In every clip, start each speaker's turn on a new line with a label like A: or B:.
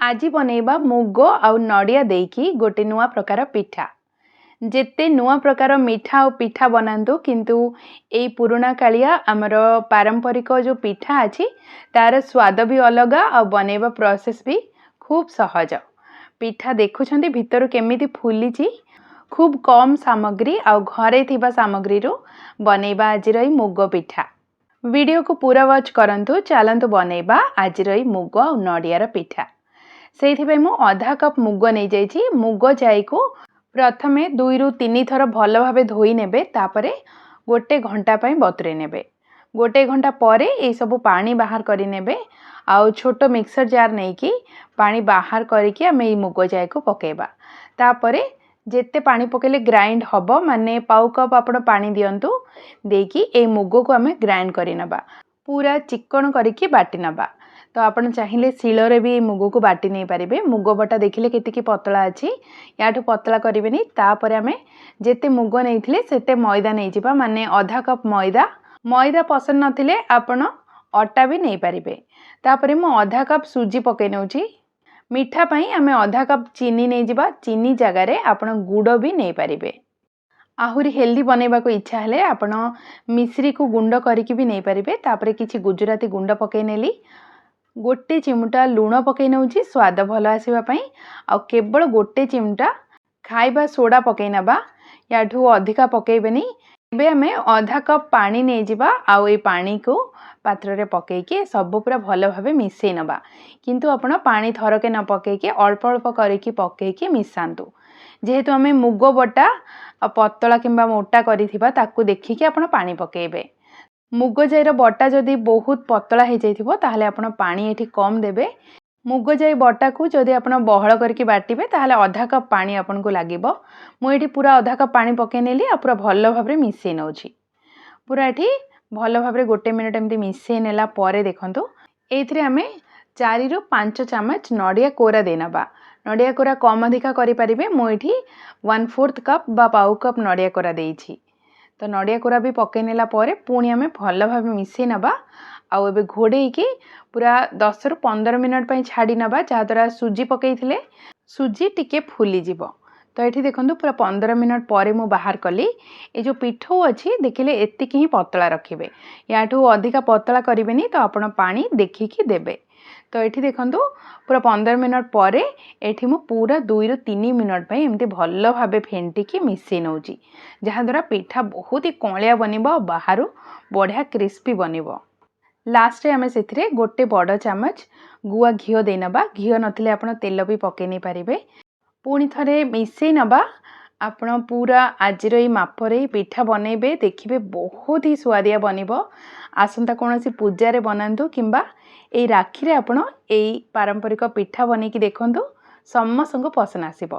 A: आज बनैबा मुग आउ नड़िया देकी गोटे नुआ प्रकार पिठा। जेते नुआ प्रकार मिठा और पिठा बनातु किंतु एई पुराणा कालिया आमर पारंपरिक जो पिठा अच्छी तार स्वाद भी अलग और बनैबा प्रोसेस भी खूब सहज। पिठा देखुछंती भितर केमिति फुलीची खूब कम सामग्री आ घरे थिबा सामग्री रो बनैबा आज रही मुग पिठा। वीडियो को पूरा वॉच करंतु चलंतु बनैबा आज रही मुग और नड़ियार पिठा। से मु आधा कप मुग नहीं जाइए। मुग जाई को प्रथमे 2 ରୁ 3 थर भल भाव धोई नेबे तापरे गोटे घंटा पई बतुरे नेबे। गोटे घंटा परे ये सब पानी बाहर करी नेबे आउ छोटो मिक्सर जार नहीं कि पानी बाहर करके आम ये मुग जाई को पकेबा। तापरे जेते पानी पकेले ग्राइंड हबो माने पाउ कप आपण पानी दियंतु देकी ए मुग को आम ग्राइंड करी नबा पूरा चिकन करके बाटी नबा। तो आपन चाहिए शिଳରେ भी मुग को बाटी नहीं पारे। मुग बटा देखिले केतिकी पतला अच्छी याठू पतला करें। तापर आम जेते मुग नहीं सेते मैदा नहीं जावा माने आधा कप मैदा। मैदा पसंद नथिले आपण अटा भी नहीं पारे। तापर मु आधा कप सुजी पकई नउची। मिठा पई आम आधा कप चीनी नहीं जावा। चीनी जगार आपण गुड़ भी नहीं पारे। आहुरी हेल्दी बनैबा को इच्छा हेले आपण मिश्री को गुंड करके भी नहीं पारे। तापर किछि गुजराती गुंड पकई नेली। गोटे चिमटा लुण पकई नउची स्वाद भल आसीबा पई आ केवल गोटे चिमटा खाइबा सोडा पकई नबा। याठू अधिका पकईबेनी। एबे आमे आधा कप पानी नहीं जिबा आउ ए पानी को पात्र रे पकई के सब पूरा भल भाबे मिसई नबा। किंतु आपण पानी थरके न पकई के अल्प अल्प करके पकई के मिसांतु। जेहेतु आमे मुग बटा पतला किंबा मोटा करिथिबा ताकू देखि के आपण पानी पकईबे। मुग जाईर बटा जदि बहुत पतला हो जाइथिबो ताहले आपण पानी एठी कम देबे। मुग जाई बटा को जदि आपण बहळ करके बाटिबे ताहले आधा कप पानी आपण को लागिबो। मु एठी पूरा आधा कप पानी पके नेली आ पूरा भल भाबरे मिसई नउची। पूरा एठी भल भाबरे गोटे मिनिट एमती मिसई नेला परे देखंतु एथिरे आमे 4 ରୁ 5 चामच नड़िया कोरा देनबा। नड़िया कोरा कम अधिका करि परिबे। मु एठी 1/4 कप बा पाउ कप नड़िया कोरा देइछि। तो नड़िया कोरा भी पकई नेला परे पुणी आमे भल भाबे मिसई नबा आउ एबे घोड़े की पूरा 10 ରୁ 15 मिनट पई छाड़ी नबा जहा द्वारा सुजी पकईथिले सुजी टिके फुली जिवो। तो एठी देखंतु पूरा 15 मिनट परे मु बाहर कली। ए जो पिठो अछि देखिले एतिकी ही पतला रखिबे। याठू अधिका पतला करिवेनी तो आपण पानी देखिकी देबे। तो एठी देखंतु पूरा 15 मिनट परे एठी मु पूरा 2 ରୁ 3 मिनट पई एमती भल भाबे फेंटी की मिसई नउची जहा द्वारा पिठा बहुत ही कणिया बनिबो बाहरु बढ़िया क्रिस्पी बनिबो। लास्ट रे आमे सेथिरे गोटे बड़ चामच गुआ घिओ देनबा। घिओ नथिले आपण तेल भी पकई नहीं पारिबे। पुणी थरे मिसई नबा। आपण पूरा आजिर ई मापरे पिठा बनैबे देखिबे बहुत ही स्वादिया बनिबो। आसंता कोनोसी पूजा रे बनांतु किंबा ए राखी रे आपण ए पारंपरिक पिठा बनेकी देखंतु समस्त पसंद आसीबो।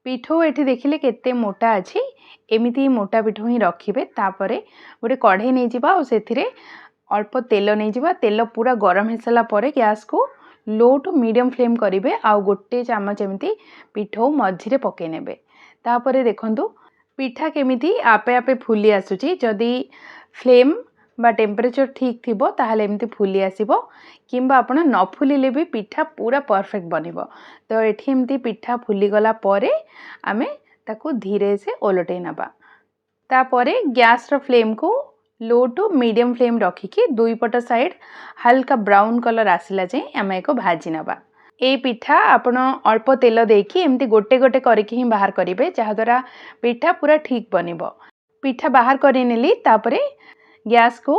A: पिठो एठी देखिले केते मोटा अछि एमिति मोटा पिठो ही रखिबे। तापरे गोटे कढ़ई नहीं जिबा और सेथिरे अल्प तेल नहीं जिबा। तेल पूरा गरम हेसला परे गैस को लो टू मीडियम फ्लेम करिवे आउ गोटे चामच एमिति पिठो मझिरे पके नेबे। तापरे देखंतु पिठा केमिति आपे आपे फुली आसुची। जदि फ्लेम बा टेम्परेचर ठीक थिबो ताहले एमिति फुली आसीबो किंबा आपण न फुलिले भी पिठा पूरा परफेक्ट बनिबो। तो एठी एमिति पिठा फुली गला परे आमे ताकू धीरे से ओलटै नबा। तापरे गैस रो फ्लेम को लो टू मीडियम फ्लेम रखिकी दुई पट साइड हल्का ब्राउन कलर आसिला जे आमे एको भाजी नबा। ए पिठा आपण अल्प तेल देकी एमती गोटे गोटे करके ही बाहर करिवे जहा द्वारा पिठा पूरा ठीक बनिबो। पिठा बाहर करि नेली तापरे गैस को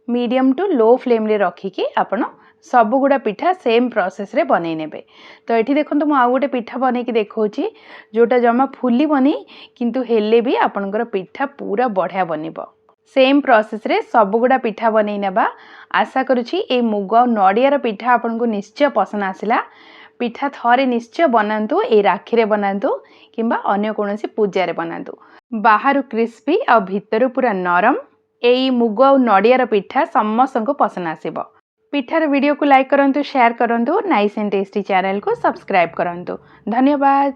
A: मीडियम टू लो फ्लेम रे रखिकी आपण सब गुड़ा पिठा सेम प्रोसेस रे बनै नेबे। तो एठी देखंतु मु आ गोटे पिठा बनै की देखौची जोटा जमा फुली बनी किंतु हेले भी आपनकर पिठा पूरा बढ़िया बनिबो। सेम प्रोसेस रे सब गुड़ा पिठा बनै नेबा। आशा करूची ए मुग और नड़ियार पिठा आपनको निश्चय पसंद आसिला। पिठा थरे निश्चय बनातु ए राखी रे बनातु किंबा अन्य कोनोसी पूजा रे बनातु। बाहर क्रिस्पी और भीतर पूरा नरम एई मुग और नड़ियार पिठा समस्तको पसंद आसीबो। पिठार वीडियो को लाइक करंतु, शेयर करंतु, नाइस एंड टेस्टी चैनल को सब्सक्राइब करंतु। धन्यवाद।